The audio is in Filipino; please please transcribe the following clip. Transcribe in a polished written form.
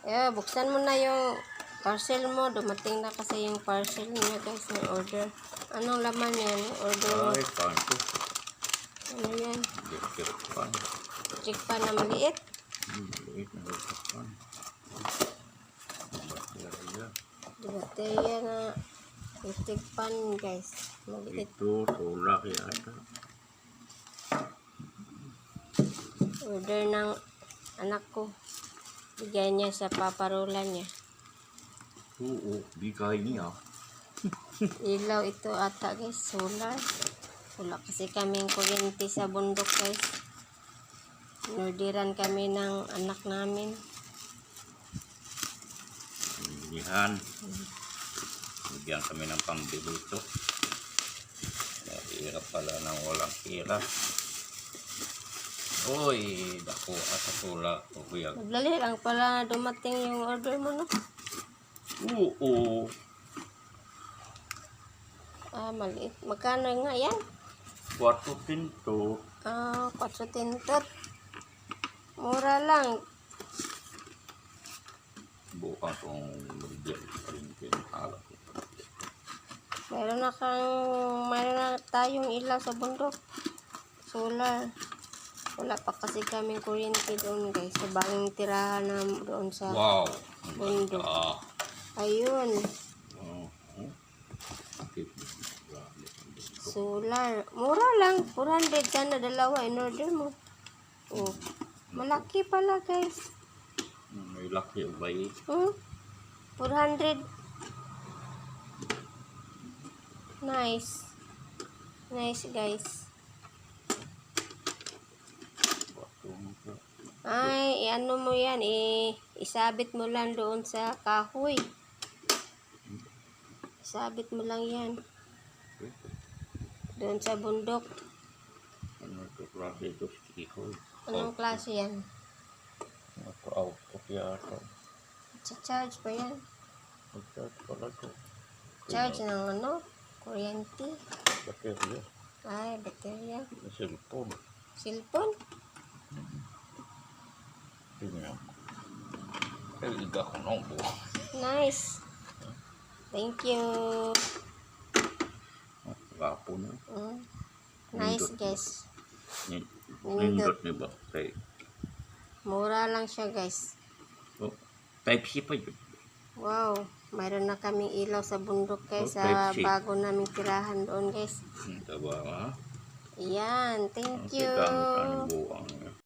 Buksan mo na yung parcel mo. Dumating na kasi yung parcel niya guys na order. Anong laman yan? Order. Ay, panto. Ano yan? Electric pan. Chick pan na maliit. Maliit na electric pan. Baterya. Baterya na electric pan guys. Maliit. Ito, tulak yata. Order ng anak ko. Bigay niya sa paparola niya. Oo, bigay niya. Ilaw ito ata guys. Solar. Wala kasi kaming kuryente sa bundok guys. Inorderan kami ng anak namin. Bilihan. Bigyan kami ng pambili ito. Hirap pala ng walang pira. Uy, dako at sula. Madali lang pala dumating yung order mo, no? Oo. Maliit. Magkano nga yan? 4 pinto. 4 tintot. Mura lang. Bukan kung magdiyal pa rin pinahalap. Mayroon na tayong ilaw sa bundok. Solar. Wala pa kasi kaming kuryente doon guys. Sa bagong tirahan na doon sa bundok. Ayun. Solar. Mura lang. 400 sana dalawa in order mo. Oh. Malaki pala guys. May laki o ba 400. Nice. Nice guys. Ay, ano mo yan, isabit mo lang doon sa kahoy. Isabit mo lang yan. Doon sa bundok. Ano ito klase ito? Anong klase yan? Ito output yata. Charge pa yan. Charge pala ito. Charge ng ano? Kuryente. Baterya. Ay, baterya. Cellphone. Cellphone? Tingnan. Iga ko nung po. Nice. Thank you. Gapo na. Nice guys. Nindot niya ba? Mura lang siya guys. Oh, type C pa yun. Wow. Mayroon na kaming ilaw sa bundok guys. Sa bago naming tirahan doon guys. Ito ba ha? Yan. Thank you. Gamit ang buwang.